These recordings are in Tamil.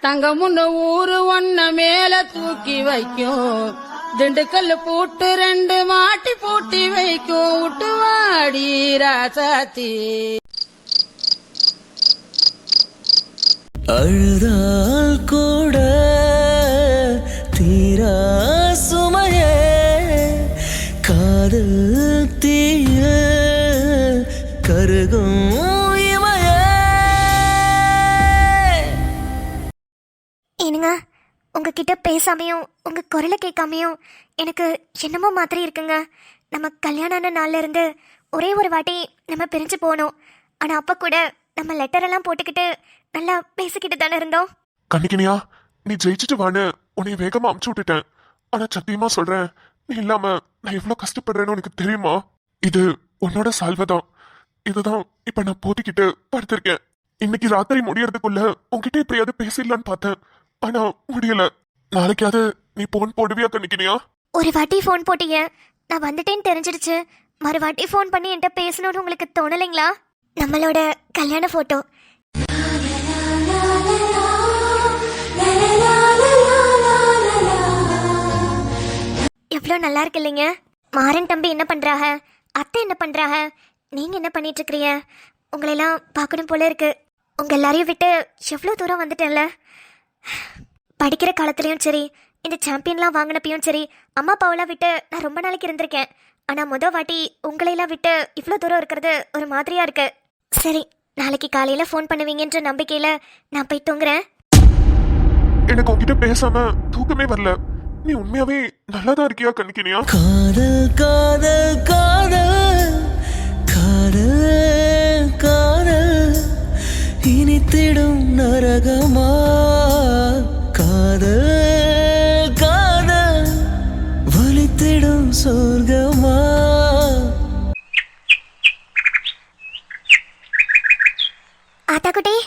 தங்கமுன்னு ஊரு ஒன்ன மேல தூக்கி வைக்கும், திண்டுக்கல் பூட்டு 2 மாட்டி பூட்டி வைக்கும், விட்டுவாடி ராசாத்தி. அழுதால் கூட தீரா சுமையே, காதல் தீய கருகும் இமையே. ஏனுங்க, உங்ககிட்ட பேசாமையும் உங்க குரலை கேட்காமையும் எனக்கு என்னமோ மாதிரி இருக்குங்க. நம்ம கல்யாணம் ஆன நாள்ல இருந்து ஒரே ஒரு வாட்டி நம்ம பிரிஞ்சு போனோம். ஆனா அப்ப கூட நம்ம லெட்டர் எல்லாம் போட்டுக்கிட்டு நல்லா பேசிக்கிட்டு தானே இருந்தோம். கண்ணிக்கணியா, நீ ஜெயிச்சுட்டு வான்னு உன்னை வேகமா அமுச்சு விட்டுட்டேன். ஆனா சத்தியமா சொல்றேன், நீ இல்லாம நான் எவ்வளவு கஷ்டப்படுறேன்னு உனக்கு தெரியுமா? இது உன்னோட சால்வதான். இதுதான் இப்ப நான் போத்திக்கிட்டு படுத்திருக்கேன். இன்னைக்கு ராத்திரி முடியறதுக்குள்ள உன்கிட்ட எப்படியாவது பேசிடலான்னு பார்த்தேன். ஆனா முடியல. நாளைக்காவது நீ போன் போடுவியா கண்ணிக்கணியா? ஒரு வாட்டி ஃபோன் போட்டீங்க, நான் வந்துட்டேன்னு தெரிஞ்சிடுச்சு. மறுவாட்டி ஃபோன் பண்ணி என்கிட்ட பேசணும்னு உங்களுக்கு தோணலைங்களா? நம்மளோட கல்யாண போட்டோ எவ்வளோ நல்லா இருக்கு இல்லைங்க? மாறன் தம்பி என்ன பண்றாங்க, அத்தை என்ன பண்றாங்க, நீங்க என்ன பண்ணிட்டு இருக்கிறீங்க? உங்களெல்லாம் பார்க்கணும் போல இருக்கு. உங்க எல்லாரையும் விட்டு எவ்வளோ தூரம் வந்துட்டேன்ல. படிக்கிற காலத்துலயும் சரி, இந்த சாம்பியன்லாம் வாங்கினப்பையும் சரி, அம்மா அப்பாவெல்லாம் விட்டு நான் ரொம்ப நாளைக்கு இருந்திருக்கேன். ஆனா வாட்டி உங்களையெல்லாம் விட்டு இவ்வளோ தூரம் இருக்கிறது ஒரு மாதிரியா இருக்கு. சரி, நாளைக்கு காலையில ஃபோன் பண்ணுவீங்கன்ற நம்பிக்கையில நான் போய் தூங்குறேன். எனக்கு உன்கிட்ட பேசாம தூக்கமே வரல. நீ உண்மையாவே நல்லாதான் இருக்கியா கண்ணிக்கணியா? காதல் காதல் காதல் காதல் காதல் இனித்திடும் நரகமா, காதல் காதல் வலித்திடும் சொர்க்கமா. ஆத்தா குட்டி,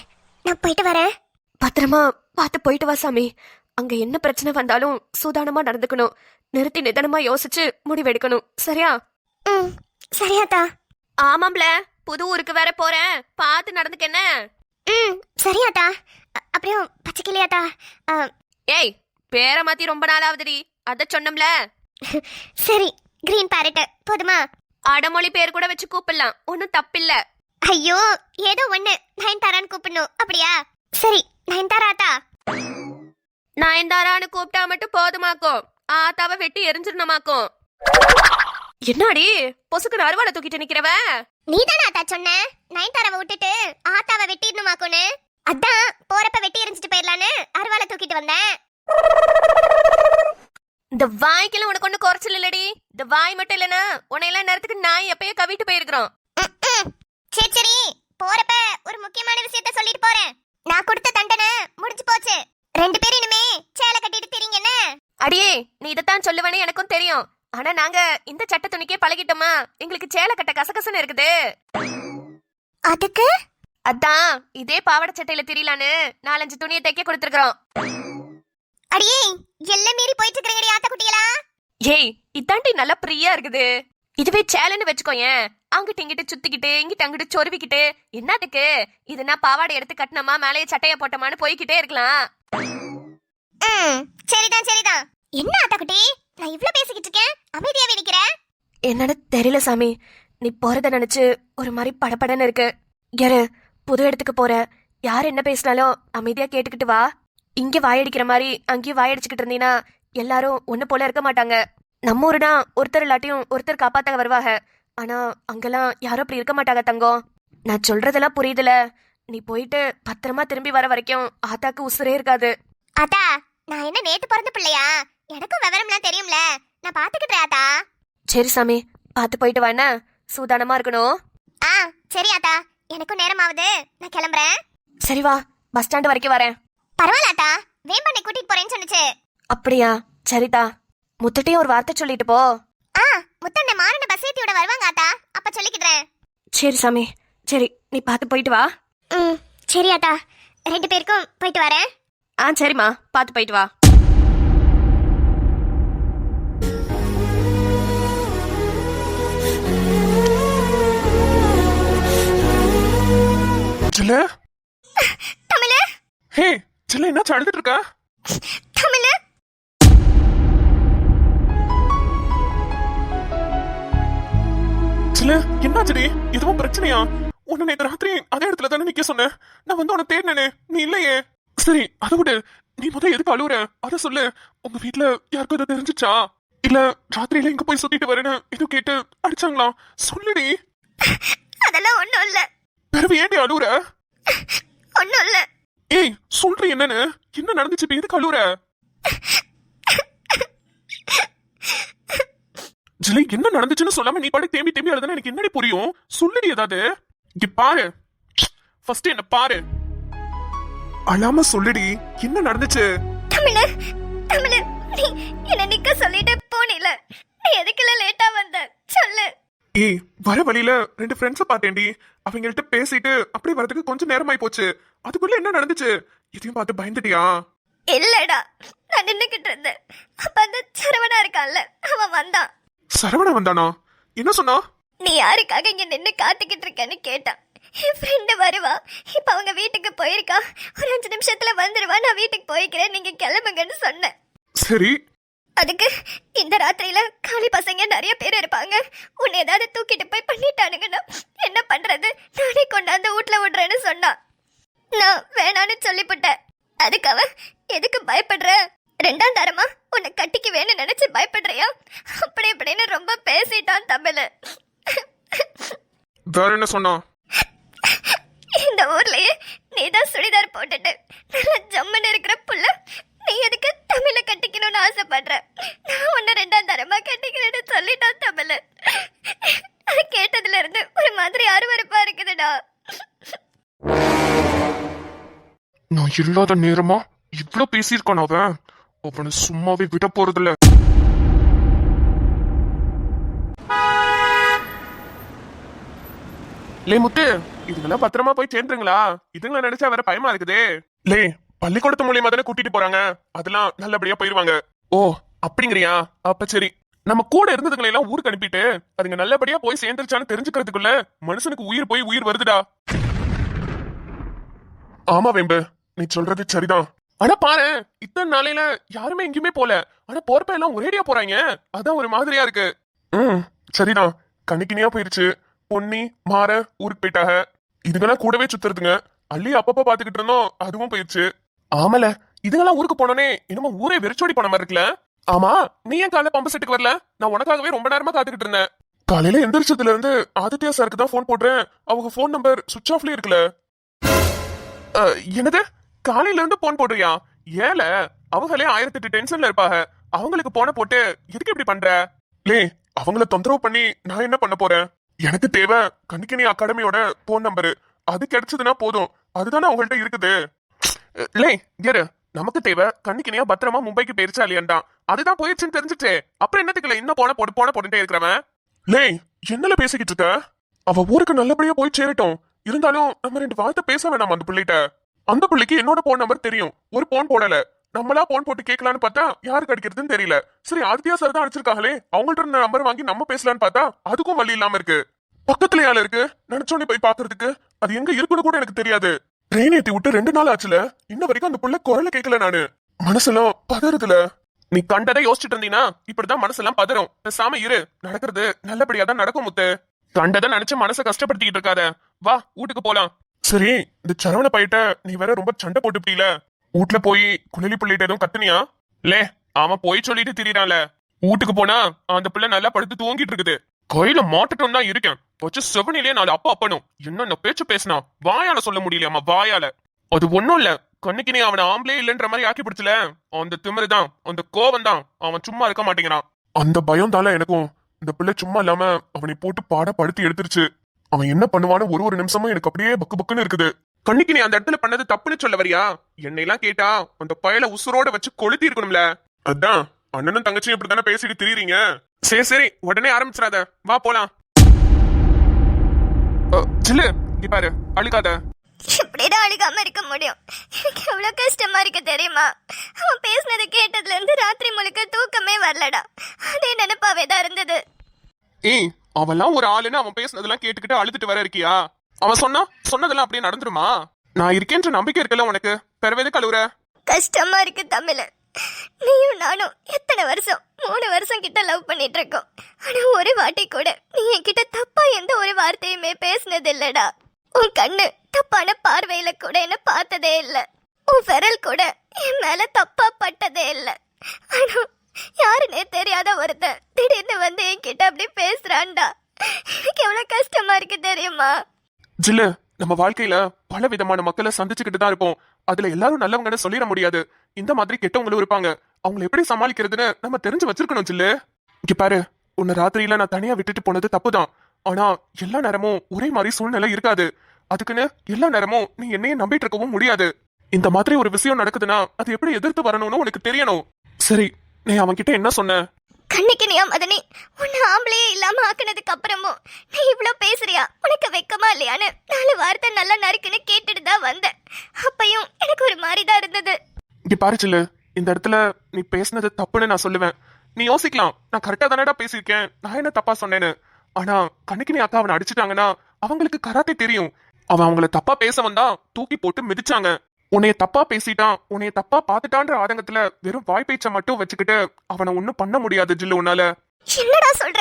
நான் போயிட்டு வரேன். பத்திரமா பார்த்து போயிட்டு வா சாமி. அங்க என்ன பிரச்சனை வந்தாலும் சூதானமா நடந்துக்கணும். நிறுத்தி நிதானமா யோசிச்சு முடிவெடுக்கணும். சரியா? ம், சரியாத்தா. ஆமாம்ல, புது ஊருக்கு வேற போறேன், பார்த்து நடந்துக்க என்ன. ம், சரியாத்தா. அப்புறம் பச்சைக்கிளியாத்தா. ஏய், பேரை மாத்தி ரொம்ப நாள் ஆகுதுடி, அத சொன்னோம்ல. சரி, கிரீன் பேரட் போதுமா? அடமொழி பேர் கூட வச்சு கூப்பிடலாம், ஒன்னும் தப்பில்ல. ஐயோ, ஏதோ ஒண்ணு நயன்தாரான்னு கூப்பிடணும். அப்படியா? சரி, நயன்தாராத்தா. நயன்தாரான்னு கூப்பிட்டா மட்டும் போதுமாக்கும், ஆத்தாவை வெட்டி எரிஞ்சிடணுமாக்கும். என்னாடி பொசுக்கு அறுவாடை தூக்கிட்டு நிக்கிறவ? நீதானா ஆத்தா சொன்ன நயன்தாராவை விட்டுட்டு ஆத்தாவை வெட்டிடணுமாக்குன்னு? அதான் போறப்ப வெட்டி எரிஞ்சிட்டு போயிடலான்னு அருவாளை தூக்கிட்டு வந்தேன். இந்த வாய்க்கெல்லாம் உனக்கு ஒண்ணு குறைச்சல் இல்லடி. இந்த வாய் மட்டும் இல்லைன்னா உன்னையெல்லாம் நேரத்துக்கு நாய் எப்பயோ கவிட்டு போயிருக்கிறோம். சரி சரி, போறப்ப ஒரு முக்கியமான விஷயத்த சொல்லிட்டு போறேன். நான் கொடுத்த தண்டனை முடிஞ்சு போச்சு. 2 பேரும் இனிமே சேலை கட்டிட்டு திரிங்க என்ன? அடியே, நீ இதைத்தான் சொல்லுவேன்னு எனக்கும் தெரியும். ஆனா நாங்க இந்த சட்ட துணிக்கே பழகிட்டோமா, எங்களுக்கு சேலை கட்ட கசகசன்னு இருக்குது. அதுக்கு அதான் இதே பாவாடை சட்டையில திரியலான்னு 4-5 துணியை தைக்க கொடுத்துருக்கோம். அடியே, எல்லாம் மீறி போயிட்டு இருக்கீங்கடி ஆத்தா குட்டிகளா. ஏய், இதாண்டி நல்லா பிரியா இருக்குது. இதுவே சேலைன்னு வச்சுக்கோயேன், அங்கிட்டு இங்கிட்டு சுத்திக்கிட்டு இங்கிட்டு அங்கிட்டு சொருவிக்கிட்டு என்னத்துக்கு? இதுனா பாவாடை எடுத்து கட்டினமா மேலேயே சட்டைய போட்டோமான்னு போய்கிட்டே இருக்கலாம். சரிதான் சரிதான். என்ன ஆத்தா குட்டி, நான் இவ்ளோ பேசிக்கிட்டு இருக்கேன், அமைதியாவே நிக்கிற? என்னன்னு தெரியல சாமி, நீ போறத நினைச்சு ஒரு மாதிரி படபடன்னு இருக்கு. யாரு புது இடத்துக்கு போற, யார் என்ன பேசினாலும் அமைதியா கேட்டுக்கிட்டு வா. இங்க வாயடிக்கிற மாதிரி அங்கேயும் வாயடிச்சுக்கிட்டு இருந்தீங்கன்னா எல்லாரும் ஒண்ணு போல இருக்க மாட்டாங்க. நம்ம ஊருனா ஒருத்தர் இல்லாட்டியும் ஒருத்தர் காப்பாத்த வருவாங்க. ஆனா அங்கெல்லாம் யாரும் அப்படி இருக்க மாட்டாங்க தங்கம். நான் சொல்றதெல்லாம் புரியுதுல. நீ போயிட்டு பத்திரமா திரும்பி வர வரைக்கும் ஆத்தாக்கு உசுரே இருக்காது. ஆத்தா, நான் என்ன நேத்து பிறந்த பிள்ளையா? எனக்கும் விவரம்லாம் தெரியும்ல, நான் பாத்துக்கிட்டேன் ஆத்தா. சரி சாமி, பார்த்து போயிட்டு வாண்ணா, சூதானமா இருக்கணும். ஆ சரி ஆத்தா, எனக்கும் நேரம் ஆகுது, நான் கிளம்புறேன். சரி வா, பஸ் ஸ்டாண்ட் வரைக்கும் வரேன். பரவாயில்ல ஆத்தா, வேம்பண்ணை கூட்டிட்டு போறேன்னு சொன்னுச்சு. அப்படியா? சரிதா, முத்துட்டையும் ஒரு வார்த்தை சொல்லிட்டு போ. ஆ, முத்தண்ண மாறன பஸ் ஏத்தி விட வருவாங்க ஆத்தா, அப்ப சொல்லிக்கிறேன். சரி சாமி, சரி நீ பார்த்து போயிட்டு வா. ம், சரி ஆத்தா, 2 பேருக்கும் போயிட்டு வரேன். ஆ சரிம்மா, பார்த்து போயிட்டு வா. தமிழ். தமிழ். ஹே சில என்ன அழுதுட்டு இருக்க? தமிழ் சில என்னாச்சுடி? எதுவும் பிரச்சனையா? உன்னை நேற்று ராத்திரி அதே இடத்துல தானே நிக்க சொன்னேன். நான் வந்து உன்னை தேடினேனே, நீ இல்லையே. சரி அதை விடு, நீ முதல் எதுக்கு அழுவுற அத சொல்லு. உங்க வீட்டுல யாருக்கும் இதை தெரிஞ்சுச்சா? இல்ல ராத்திரியில எங்க போய் சுத்திட்டு வரேன்னு எதுவும் கேட்டு அடிச்சாங்களா? சொல்லுடி. அதெல்லாம் ஒண்ணும் இல்ல, பிறகு ஏன்டி அழுவுற? ஒண்ணும் இல்ல. ஏய் சொல்றி என்னன்னு? என்ன நடந்துச்சு? இப்ப எதுக்கு அழுவுற? ஜிலை என்ன நடந்துச்சுன்னு சொல்லாம நீ பாடி தேம்பி தேம்பி அழுதுனா எனக்கு என்னடி புரியும்? சொல்லுடி ஏதாவது. இங்க பாரு, ஃபர்ஸ்ட் என்ன பாரு. அழாம சொல்லுடி, என்ன நடந்துச்சு? தமிழ் தமிழ் நீ என்ன நிக்க சொல்லிட்டு போனில, நீ எதுக்குல லேட்டா வந்த சொல்லு. ஏய் வர வழியில 2 ஃப்ரெண்ட்ஸை பார்த்தேன்டி. அவங்கள்ட்ட பேசிட்டு அப்படி வரதுக்கு கொஞ்சம் நேரமாயி போச்சு. அதுக்குள்ள என்ன நடந்துச்சு? இதையும் பார்த்து பயந்துட்டியா? இல்லடா, நான் நின்னுக்கிட்டு இருந்தேன். அப்ப அந்த சரவணா இருக்கான்ல, அவன் வந்தான். சரவணன் வந்தானா? என்ன சொன்னா? நீ யாருக்காக இங்க நின்னு காத்துக்கிட்டு இருக்கேன்னு கேட்டான். என் ஃப்ரெண்டு வருவா, இப்ப அவங்க வீட்டுக்கு போயிருக்கா, ஒரு 5 நிமிஷத்துல வந்துருவா, நான் வீட்டுக்கு போய்க்கிறேன், நீங்க கிளம்புங்கன்னு சொன்னேன். சரி அதுக்கு இந்த ராத்திரியில காலி பசங்க நிறைய பேர் இருப்பாங்க, உன்னை ஏதாவது தூக்கிட்டு போய் பண்ணிட்டானுங்கன்னா என்ன பண்றது, நானே கொண்டாந்து வீட்டுல விடுறேன்னு சொன்னான். நான் வேணான்னு சொல்லிவிட்டேன். அதுக்கு அவன் எதுக்கு பயப்படுற, 2ஆம் தரமா உன்னை கட்டிக்கு வேணும்னு நினைச்சு பயப்படுறியா, அப்படி இப்படின்னு ரொம்ப பேசிட்டான் தமிழ். வேற என்ன சொன்னா? இந்த ஊர்லயே நீதான் சுடிதார் போட்டுட்டு நல்ல ஜம்முன்னு இருக்கிற புள்ள, நீ எதுக்கு தமிழ கட்டிக்கணும்னு ஆசைப்படுற, நான் உன்னை 2ஆம் தரமா கட்டிக்கிறேன்னு சொல்லிட்டான் தமிழ். அது கேட்டதுல இருந்து ஒரு மாதிரி அருவருப்பா இருக்குதுடா. நான் இல்லாத நேரமா இவ்ளோ பேசியிருக்கான் அவன். அவனை சும்மாவே விட போறதில்ல. லே முத்து, இதுங்கெல்லாம் பத்திரமா போய் சேர்ந்துருங்களா? இதுங்களை நினைச்சா வேற பயமா இருக்குதே. லே பள்ளிக்கூடத்து மூலியமா தானே கூட்டிட்டு போறாங்க, அதெல்லாம் நல்லபடியா போயிருவாங்க. ஓ அப்படிங்கிறியா? அப்ப சரி. நம்ம கூட இருந்ததுங்களை எல்லாம் ஊருக்கு அனுப்பிட்டு அதுங்க நல்லபடியா போய் சேர்ந்துருச்சான்னு தெரிஞ்சுக்கிறதுக்குள்ள மனுஷனுக்கு உயிர் போய் உயிர் வருதுடா. ஆமா வேம்பு, நீ சொல்றது சரிதான். ஆனா பாரு, இத்தனை நாளையில யாருமே எங்கேயுமே போல, ஆனா போறப்ப எல்லாம் ஒரேடியா போறாங்க. அதான் ஒரு மாதிரியா இருக்கு. சரிதான். கண்ணிக்கினியா போயிருச்சு. பொன்னி மாற ஊருக்கு போயிட்டாக. இதுங்கெல்லாம் கூடவே சுத்துறதுங்க. அள்ளி அப்பப்ப பாத்துக்கிட்டு இருந்தோம், அதுவும் போயிருச்சு. ஆமல, இதுங்கெல்லாம் ஊருக்கு போனோனே என்னமோ ஊரே வெறிச்சோடி போன மாதிரி இருக்குல்ல? ஆமா, நீ ஏன் காலைல பம்பு செட்டுக்கு வரல? நான் உனக்காகவே ரொம்ப நேரமா காத்துக்கிட்டு இருந்தேன். காலையில எந்திரிச்சதுல இருந்து ஆதித்யா சாருக்கு தான் போன் போடுறேன், அவங்க போன் நம்பர் சுவிட்ச் ஆஃப்ல இருக்குல்ல. என்னது? காலையில இருந்து போன் போடுறியா? ஏல அவங்களே 1008 டென்ஷன்ல இருப்பாங்க. அவங்களுக்கு போன போட்டு எதுக்கு இப்படி பண்ற? லே அவங்கள தொந்தரவு பண்ணி நான் என்ன பண்ண போறேன்? எனக்கு தேவை கண்ணிக்கினி அகாடமியோட போன் நம்பரு. அது கிடைச்சதுன்னா போதும். அதுதானே அவங்கள்ட்ட இருக்குது. லே யாரு நமக்கு தேவை கண்ணிக்கினியா பத்திரமா மும்பைக்கு போயிருச்சா இல்லையாண்டா. அதுதான் போயிருச்சுன்னு தெரிஞ்சுட்டு அப்புறம் என்னத்துக்குல இன்னும் போன போட்டுட்டே இருக்கிறவன். லே என்னல பேசிக்கிட்டு இருக்க? அவ ஊருக்கு நல்லபடியா போய் சேரட்டும். இருந்தாலும் நம்ம 2 வார்த்தை பேச வேணாம் அந்த பிள்ளைகிட்ட. அந்த பிள்ளைக்கு என்னோட போன் நம்பர் தெரியும், ஒரு போன் போடல. நம்மளா போன் போட்டு கேட்கலான்னு பார்த்தா யாருக்கு அடிக்கிறதுன்னு தெரியல. சரி ஆதித்யா சார் தான் அடிச்சிருக்காங்களே, அவங்கள்ட்ட நம்பர் வாங்கி நம்ம பேசலான்னு பார்த்தா அதுக்கும் வழி இல்லாம இருக்கு. பக்கத்துல யாரு இருக்கு, நினைச்சோன்னே போய் பாக்குறதுக்கு. அது எங்க இருக்குன்னு கூட எனக்கு தெரியாது. ட்ரெயின் ஏத்தி விட்டு 2 நாள் ஆச்சுல, இன்ன வரைக்கும் அந்த புள்ள குரல கேட்கல. நானு மனசெல்லாம் பதறுதுல. நீ கண்டதை யோசிச்சுட்டு இருந்தீனா இப்படிதான் மனசெல்லாம் பதறும். பேசாம இரு, நடக்கிறது நல்லபடியா தான் நடக்கும் முத்து. கண்டதை நினைச்சு மனசை கஷ்டப்படுத்திக்கிட்டு இருக்காத. வா வீட்டுக்கு போலாம். சரி இந்த சரவண பையிட்ட நீ வேற ரொம்ப சண்டை போட்டுப்பீல, வீட்டுல போய் குழலி பிள்ளைகிட்ட எதுவும் கத்துனியா? லே அவன் போய் சொல்லிட்டு திரியறான்ல. வீட்டுக்கு போனா அந்த பிள்ளை நல்லா படுத்து தூங்கிட்டு இருக்குது. கையில மாட்டுட்டும் தான் இருக்கேன். வச்சு செவனிலே 4 அப்பா அப்பனும் என்ன பேச்சு பேசினா வாயால சொல்ல முடியலையாமா, வாயால. அது ஒண்ணும் இல்ல, கண்ணுக்கு நீ அவனை ஆம்பளே இல்லைன்ற மாதிரி ஆக்கி பிடிச்சல. அந்த திமிருதான், அந்த கோவம் தான், அவன் சும்மா இருக்க மாட்டேங்கிறான். அந்த பயம் தால எனக்கும். இந்த பிள்ளை சும்மா இல்லாம அவனை போட்டு பாட படுத்தி எடுத்துருச்சு. அவன் என்ன பண்ணுவான்னு ஒரு நிமிஷமும் எனக்கு அப்படியே பக்கு பக்குன்னு இருக்குது. கண்ணிக்கு நீ அந்த இடத்துல பண்ணது தப்புன்னு சொல்ல வரியா? என்னையெல்லாம் கேட்டா அந்த பயல உசுரோட வச்சு கொளுத்தி இருக்கணும்ல. அதான் அண்ணனும் தங்கச்சியும் இப்படித்தானே பேசிட்டு திரியுறீங்க. சரி சரி உடனே ஆரம்பிச்சிடாத, வா போலாம். சில்லு இங்க பாரு, அழுகாத. இப்படிதான் அழுகாம இருக்க முடியும்? எனக்கு எவ்வளவு கஷ்டமா இருக்கு தெரியுமா? அவன் பேசினதை கேட்டதுல இருந்து ராத்திரி முழுக்க தூக்கமே வரலடா. அதே நினைப்பாவே தான் இருந்தது. ஏய் அவெல்லாம் ஒரு ஆளுன்னு அவன் பேசினதெல்லாம் கேட்டுக்கிட்டு அழுதுட்டு வர இருக்கியா? அவன் சொன்னதெல்லாம் அப்படியே நடந்துருமா? நான் இருக்கேன்ற நம்பிக்கை இருக்கல உனக்கு, பிறவேது கழுவுற. கஷ்டமா இருக்கு தமிழ். நீயும் நானும் எத்தனை வருஷம் 3 வருஷம் கிட்ட லவ் பண்ணிட்டு இருக்கோம். ஆனா ஒரு வாட்டி கூட நீ என்கிட்ட தப்பா எந்த ஒரு வார்த்தையுமே பேசினது இல்லடா. உன் கண்ணு தப்பான பார்வையில கூட என்ன பார்த்ததே இல்ல. உன் விரல் கூட என் மேல தப்பா பட்டதே இல்ல. ஆனா யாருன்னே தெரியாத ஒருத்தன் திடீர்னு வந்து என்கிட்ட அப்படி பேசுறான்டா. எனக்கு எவ்வளவு கஷ்டமா இருக்கு தெரியுமா? ஜில்லு, நம்ம வாழ்க்கையில பல விதமான மக்களை சந்திச்சுக்கிட்டு தான் இருப்போம். அதுல எல்லாரும் நல்லவங்கன்னு சொல்லிட முடியாது. இந்த மாதிரி கெட்டவங்களும் இருப்பாங்க. அவங்களை எப்படி சமாளிக்கிறதுன்னு நம்ம தெரிஞ்சு வச்சிருக்கணும் ஜில்லு. இங்க பாரு, உன்னை ராத்திரியில நான் தனியா விட்டுட்டு போனது தப்புதான். ஆனா எல்லா நேரமும் ஒரே மாதிரி சூழ்நிலை இருக்காது. அதுக்குன்னு எல்லா நேரமும் நீ என்னையே நம்பிட்டு இருக்கவும் முடியாது. இந்த மாதிரி ஒரு விஷயம் நடக்குதுன்னா அது எப்படி எதிர்த்து வரணும்னு உனக்கு தெரியணும். சரி, நீ அவன்கிட்ட என்ன சொன்ன? கண்ணுக்கு நீ மதனி உன்னை ஆம்பளையே இல்லாம ஆக்குனதுக்கு அப்புறமும் நீ இவ்வளவு பேசுறியா, உனக்கு வெக்கமா இல்லையான்னு 4 வார்த்தை நல்லா நறுக்குன்னு கேட்டுட்டு தான் வந்தேன். அப்பயும் எனக்கு ஒரு மாதிரி தான் இருந்தது. இங்க பாரு ஜில்லு, இந்த இடத்துல நீ பேசுனது தப்புன்னு நான் சொல்லுவேன். நீ யோசிக்கலாம், நான் கரெக்டா தானடா பேசியிருக்கேன், நான் என்ன தப்பா சொன்னேன்னு. ஆனா கண்ணுக்கு நீ அக்கா அவனை அடிச்சுட்டாங்கன்னா அவங்களுக்கு கராத்தே தெரியும். அவன் அவங்கள தப்பா பேச வந்தா தூக்கி போட்டு மிதிச்சாங்க. உன்னைய தப்பா பேசிட்டான், உன்னைய தப்பா பாத்துட்டான்ற ஆதங்கத்துல வெறும் வாய் பேச்ச மட்டும் வச்சுக்கிட்டு அவனை ஒண்ணும் பண்ண முடியாது ஜில்லு உன்னால. என்னடா சொல்ற?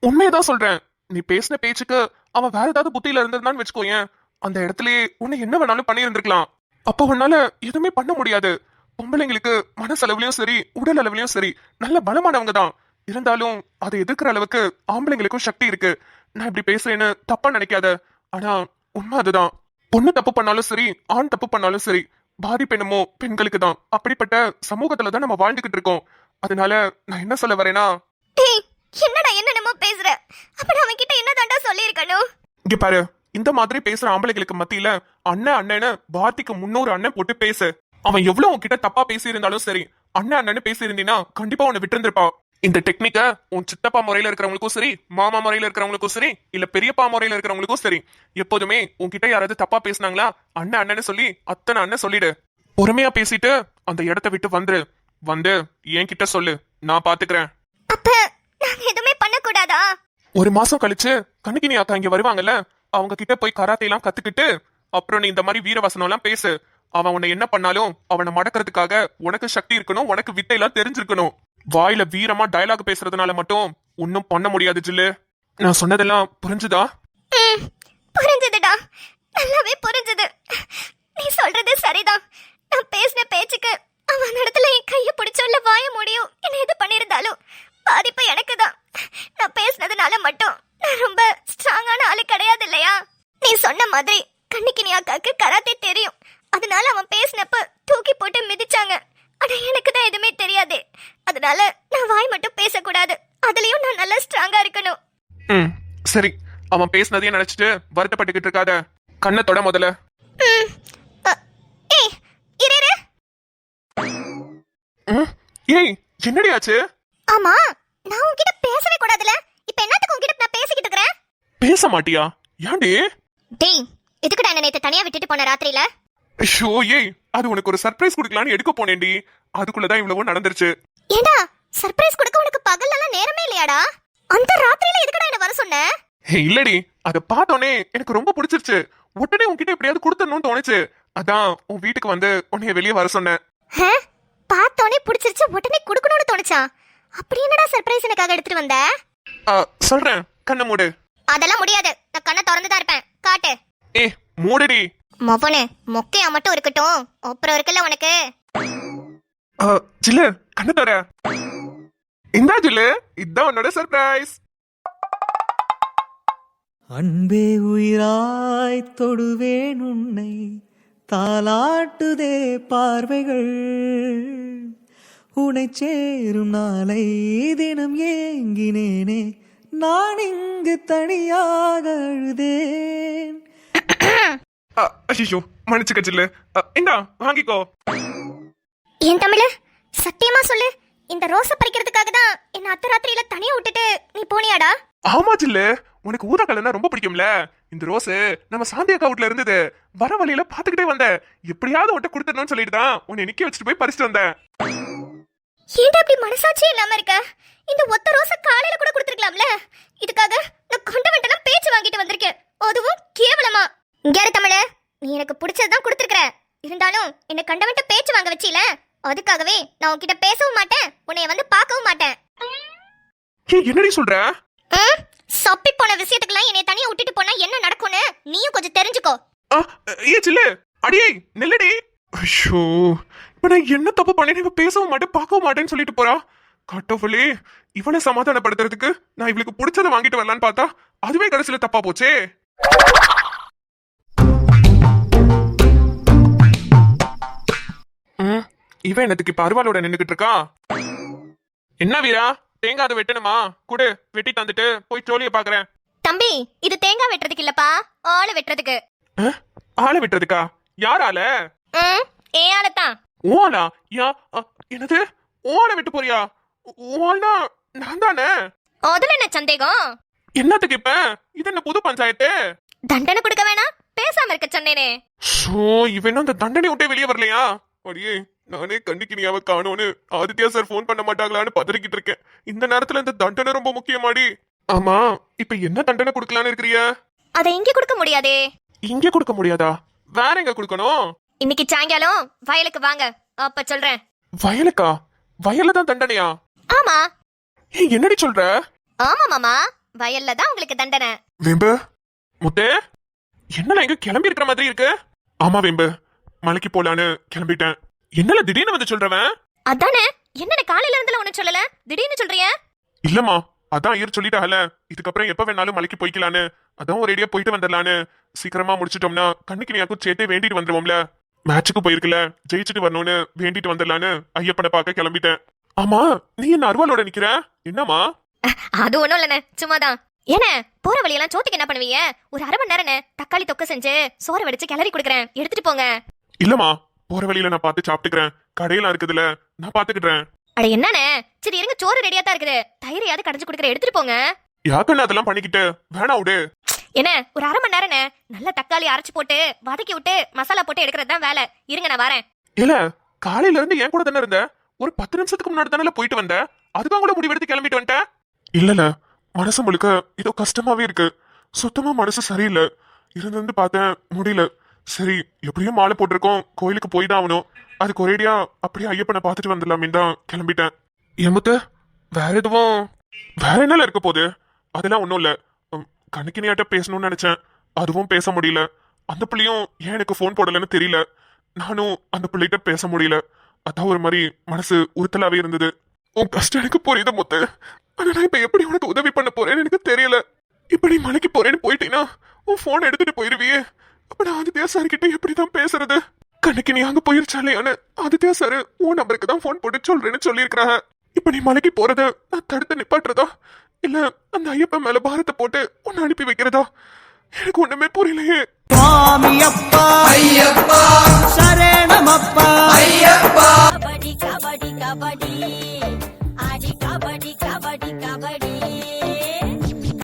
உண்மையதான் சொல்றேன். நீ பேசின பேச்சுக்கு அவன் வேற ஏதாவது புத்தியில இருந்திருந்தான்னு வச்சுக்கோயேன், அந்த இடத்துலயே உன்னை என்ன வேணாலும் பண்ணி இருந்திருக்கலாம். அப்ப உன்னால எதுவுமே பண்ண முடியாது. பொம்பளைங்களுக்கு மனசளவுலயும் சரி உடல் அளவுலயும் சரி நல்ல பலமானவங்க தான். இருந்தாலும் அதை எதிர்க்கிற அளவுக்கு ஆம்பளைங்களுக்கும் சக்தி இருக்கு. நான் இப்படி பேசுறேன்னு தப்பா நினைக்காத. ஆனா உண்மை அதுதான். பொண்ணு தப்பு பண்ணாலும் சரி ஆண் தப்பு பண்ணாலும் சரி பாதிப்பு என்னமோ பெண்களுக்கு தான். அப்படிப்பட்ட சமூகத்துல தான் நம்ம வாழ்ந்துகிட்டு இருக்கோம். அதனால நான் என்ன சொல்ல வரேன்னா, டேய், என்னடா என்னென்னமோ பேசுற? அப்ப அவன் கிட்ட என்னதான்டா சொல்லியிருக்கணும்? இங்க பாரு, இந்த மாதிரி பேசுற ஆம்பளைங்களுக்கு மத்தியில அண்ணன் அண்ணன்னு வார்த்தைக்கு 300 அண்ணன் போட்டு பேசு. அவன் எவ்வளவு உன்கிட்ட தப்பா பேசி இருந்தாலும் சரி, அண்ணன் அண்ணன்னு பேசி இருந்தீங்கன்னா கண்டிப்பா உன்னை விட்டு இருந்திருப்பான். இந்த டெக்னிக்க உன் சித்தப்பா முறையில இருக்கிறவங்களுக்கும் சரி, மாமா முறையில இருக்கிறவங்களுக்கும் சரி, இல்ல பெரியப்பா முறையில இருக்கிறவங்களுக்கும் சரி, எப்போதுமே உன்கிட்ட யாராவது தப்பா பேசினாங்களா அண்ணன் அண்ணன்னு சொல்லி அத்தனை அண்ணன் சொல்லிடு. பொறுமையா பேசிட்டு அந்த இடத்த விட்டு வந்து என்கிட்ட சொல்லு, நான் பாத்துக்கிறேன். அப்ப நாங்க எதுவுமே பண்ண கூடாதா? 1 மாசம் கழிச்சு கண்ணுக்கினி அக்கா இங்க வருவாங்கல்ல, அவங்க கிட்ட போய் கராத்தே எல்லாம் கத்துக்கிட்டு அப்புறம் நீ இந்த மாதிரி வீரவசனம் எல்லாம் பேசு. அவன் உன்னை என்ன பண்ணாலும் அவனை மடக்கிறதுக்காக உனக்கு சக்தி இருக்கணும், உனக்கு வித்தை எல்லாம் தெரிஞ்சிருக்கணும். வாயில வீரமா டயலாக் பேசுறதுனால மட்டும் ஒன்னும் பண்ண முடியாது ஜில்லு. நான் சொன்னதெல்லாம் புரிஞ்சுதா? புரிஞ்சுதுடா, நல்லாவே புரிஞ்சுது. நீ சொல்றது சரிதான். நான் பேசின பேச்சுக்கு அவன் இடத்துல என் கைய பிடிச்சோல்ல வாய முடியும் என்ன எது பண்ணிருந்தாலும் பாதிப்பு எனக்கு தான். நான் பேசினதுனால மட்டும் நான் ரொம்ப ஸ்ட்ராங்கான ஆளு கிடையாது இல்லையா? நீ சொன்ன மாதிரி கண்ணிக்கினி அக்காக்கு கராத்தே தெரியும். அதனால அவன் பேசினப்ப தூக்கி போட்டு மிதிச்சாங்க. ஆனா எனக்கு தான் எதுவுமே தெரியாது. அதனால நான் வாய் மட்டும் பேசக்கூடாது, அதுலயும் நான் நல்லா ஸ்ட்ராங்கா இருக்கணும். சரி, அவன் பேசினதையும் நினைச்சிட்டு வருத்தப்பட்டுக்கிட்டு இருக்காத. கண்ணை தொட முதல்ல. ஏய் இரு. ஏய், என்னடி ஆச்சு? ஆமா, நான் உன்கிட்ட பேசவே கூடாதுல. இப்போ என்னத்துக்கு உன்கிட்ட நான் பேசிக்கிட்டு இருக்கறேன்? பேச மாட்டியா? ஏன்டி? டேய், எதுக்குடா என்ன நேத்து தனியா விட்டுட்டு போன ராத்திரியில? ஐயோ, ஏய், அது உனக்கு ஒரு சர்ப்ரைஸ் கொடுக்கலான்னு எடுக்க போனேன்டி. அதுக்குள்ளதான் இவ்வளவு நடந்துருச்சு. ஏண்டா, சர்ப்ரைஸ் கொடுக்க உனக்கு பகல்லலாம் நேரமே இல்லையாடா? அந்த ராத்திரியில எதுக்குடா என்ன வர சொன்ன? இல்லடி, அத பார்த்தோனே எனக்கு ரொம்ப பிடிச்சிருச்சு. உடனே உன்கிட்ட எப்படியாவது கொடுத்தணும்னு தோணுச்சு. அதான் உன் வீட்டுக்கு வந்து உன்னைய வெளியே வர சொன்னேன். பார்த்தோனே பிடிச்சிருச்சு, உடனே கொடுக்கணும்னு தோணுச்சா? அப்படி என்னடா சர்ப்ரைஸ் எனக்காக எடுத்துட்டு வந்த? சொல்றேன், கண்ணை மூடு. அதெல்லாம் முடியாது, நான் கண்ணை திறந்துதான் இருப்பேன். காட்டு. ஏய், மூடுடி. மொபனே, மொக்கையா மட்டும் இருக்கட்டும், அப்புறம் இருக்குல்ல உனக்கு. ஜில்லு, கண்ணு தர. இந்தா ஜில்லு, இதான் உன்னோட சர்ப்ரைஸ். அன்பே உயிராய் தொடுவேன் உன்னை, தாலாட்டுதே பார்வைகள், உன்னை சேரும் நாளை தினம் ஏங்கினேனே, நான் இங்கு தனியாக அழுதேன். ஐயோ, மன்னிச்சுக்க ஜில்லு. இந்தா வாங்கிக்கோ. ஏன் தமிழ, சத்தியமா சொல்லு, இந்த ரோஸ பறிக்கிறதுக்காக தான் என்ன அத்த ராத்திரியில தனியா விட்டுட்டு நீ போனியாடா? ஆமா ஜில்லு, உனக்கு ஊதா கலர்னா ரொம்ப பிடிக்கும்ல. இந்த ரோஸ் நம்ம சாந்தி அக்கா வீட்ல இருந்தது. வர வழியில பாத்துக்கிட்டே வந்தேன். எப்படியாவது ஒட்ட கொடுத்துடணும்னு சொல்லிட்டு தான் உன்னை நிக்க வச்சுட்டு போய் பறிச்சுட்டு வந்தேன். ஏன்டா அப்படி மனசாட்சியே இல்லாம இருக்க? இந்த ஒத்த ரோஸ காலையில கூட கொடுத்துருக்கலாம்ல. இதுக்காக நான் கொண்ட வண்டெல்லாம் பேச்சு வாங்கிட்டு வந்திருக்கேன், அதுவும் கேவலமா. இங்க தமிழ, நீ எனக்கு பிடிச்சதுதான் கொடுத்துருக்க. இருந்தாலும் என்ன கண்டவன்ட்ட பேச்சு வாங்க வச்சில, அதுக்காகவே நான் உன்கிட்ட பேசவும் மாட்டேன், உன்னைய வந்து பார்க்கவும் மாட்டேன். ஏய், என்னடி சொல்ற? சப்பி போன விஷயத்துக்குலாம் என்னை தனியா விட்டுட்டு போனா என்ன நடக்கும்னு நீயும் கொஞ்சம் தெரிஞ்சுக்கோ. ஏ சில்லு, அடியே நில்லடி. ஐயோ, இப்ப நான் என்ன தப்பு பண்ணேன்? இவ பேசவும் மாட்டேன் பார்க்கவும் மாட்டேன்னு சொல்லிட்டு போறா. கடவுளே, இவளை சமாதானப்படுத்துறதுக்கு நான் இவளுக்கு பிடிச்சதை வாங்கிட்டு வரலான்னு பார்த்தா அதுவே கடைசியில தப்பா போச்சே. இவன் என்னத்துக்கு இப்ப அருவாளோட நின்னுகிட்டு இருக்கா? என்ன வீரா, தேங்காய் அதை வெட்டணுமா? குடு, வெட்டி தந்துட்டு போய் ஜோலிய பாக்குறேன். தம்பி, இது தேங்காய் வெட்டுறதுக்கு இல்லப்பா, ஆளை வெட்டுறதுக்கு. ஆளை வெட்டுறதுக்கா? யார் ஆள? ஏ ஆளத்தான். ஓலா? யா, என்னது ஓலை வெட்டு போறியா? ஓலா நான் தானே. அதுல என்ன சந்தேகம்? என்னத்துக்கு இப்ப? இது என்ன புது பஞ்சாயத்து? தண்டனை கொடுக்க வேணாம், பேசாம இருக்க சொன்னேனே. சோ, இவன் அந்த தண்டனை விட்டே வெளியே வரலையா? அடியே, நானே கண்டிக்கினியாவ காணோன்னு ஆதித்யா சார் போன் பண்ண மாட்டாங்களான்னு பதறிக்கிட்டு இருக்கேன். இந்த நேரத்துல இந்த தண்டனை ரொம்ப முக்கியமாடி. ஆமா, இப்ப என்ன தண்டனை கொடுக்கலான்னு இருக்கிறிய? அதை இங்க கொடுக்க முடியாதே. இங்க கொடுக்க முடியாதா? வேற எங்க கொடுக்கணும்? இன்னைக்கு சாயங்காலம் வயலுக்கு வாங்க, அப்ப சொல்றேன். வயலுக்கா? வயல்ல தான் தண்டனையா? ஆமா. ஏய், என்னடி சொல்ற? ஆமா மாமா, வயல்ல தான் உங்களுக்கு தண்டனை. வேம்பு, முத்தே, என்னல எங்க கிளம்பி இருக்கிற மாதிரி இருக்கு? ஆமா வேம்பு, மலைக்கு போலான்னு கிளம்பிட்டேன். என்னல திடீர்னு வந்து சொல்றவன்? அதானே, என்னென்ன காலையில இருந்துல ஒண்ணு சொல்லல, திடீர்னு சொல்றிய? இல்லம்மா, அதான் ஐயர் சொல்லிட்டாங்கல, இதுக்கப்புறம் எப்ப வேணாலும் மலைக்கு போய்க்கலான்னு. அதான் ஒரு ஐடியா போயிட்டு வந்துடலான்னு. சீக்கிரமா முடிச்சிட்டோம்னா கண்ணுக்கு சேர்த்தே வேண்டிட்டு வந்துருவோம்ல. மேட்சுக்கு போயிருக்கல, ஜெயிச்சுட்டு வரணும்னு வேண்டிட்டு வந்துடலான்னு ஐயப்பனை பார்க்க கிளம்பிட்டேன். ஆமா, நீ என்ன அருவாளோட நிக்கிற? என்னமா? அது ஒண்ணும் இல்லண்ணே, சும்மாதான். ஏன்னா போற வழியெல்லாம் சோத்துக்கு என்ன பண்ணுவீங்க? ஒரு அரை மணி நேரம் தக்காளி தொக்க செஞ்சு சோறு வடிச்சு கிளறி கொடுக்குறேன், எடுத்துட்டு போங்க. இல்லம்மா, போற வழியில நான் பார்த்து சாப்பிட்டுக்கிறேன். கடையெல்லாம் இருக்குதுல, நான் பாத்துக்கிட்டேன். அட என்னண்ணே, சரி இருங்க, சோறு ரெடியா தான் இருக்குது, தயிரையாவது கடைஞ்சு கொடுக்குறேன், எடுத்துட்டு போங்க. யாக்கண்ணா அதெல்லாம் பண்ணிக்கிட்டு வேணா விடு. என்ன ஒரு அரை மணி நேரம்ண்ணே, நல்ல தக்காளி அரைச்சு போட்டு வதக்கி விட்டு மசாலா போட்டு எடுக்கிறது தான் வேலை. இருங்க நான் வரேன். இல்ல, காலையில இருந்து என் கூட தானே இருந்த. ஒரு 10 நிமிஷத்துக்கு முன்னாடி தானே போயிட்டு வந்த. அதுதான் கூட முடிவெடுத்து கிளம்பிட்டு வந்துட்டேன். இல்லல, மனசு முழுக்க ஏதோ கஷ்டமாவே இருக்கு. சுத்தமா மனசு சரியில்லை. இருந்து பார்த்தேன், முடியல. சரி, எப்படியும் மாலை போட்டிருக்கோம், கோயிலுக்கு போய் தான் ஆகணும். அதுக்கு ஒரேடியா அப்படியே ஐயப்பனை பார்த்துட்டு வந்துடலாமே தான் கிளம்பிட்டேன். எமுத்த, வேற எதுவும் வேற என்னல இருக்க போகுது? அதெல்லாம் ஒன்றும் இல்லை. கணக்கினியாட்ட பேசணும்னு நினைச்சேன், அதுவும் பேச முடியல. அந்த பிள்ளையும் ஏன் எனக்கு ஃபோன் போடலன்னு தெரியல. நானும் அந்த பிள்ளைகிட்ட பேச முடியல. அதான் ஒரு மாதிரி மனசு உறுத்தலாவே இருந்தது. உன் கஷ்டம் எனக்கு புரியுது முத்து. ஆனா நான் இப்ப எப்படி உனக்கு உதவி பண்ண போறேன்னு எனக்கு தெரியல. இப்ப நீ மலைக்கு போறேன்னு போயிட்டீங்கன்னா உன் போன் எடுத்துட்டு போயிருவியே. அப்ப நான் ஆதித்யா சார் கிட்ட எப்படிதான் பேசுறது? கண்ணுக்கு நீ அங்க போயிருச்சாலேயான்னு ஆதித்யா சார் உன் நம்பருக்கு தான் போன் போட்டு சொல்றேன்னு சொல்லியிருக்கிறாங்க. இப்ப நீ மலைக்கு போறத நான் தடுத்து நிப்பாட்டுறதா, இல்ல அந்த ஐயப்பன் மேல பாரத்தை போட்டு உன்னை அனுப்பி வைக்கிறதா? எனக்கு ஒண்ணுமே புரியலையே. சுவாமியப்பா ஐயப்பா, சரணமப்பா ஐயப்பா. கபடி கபடி கபடி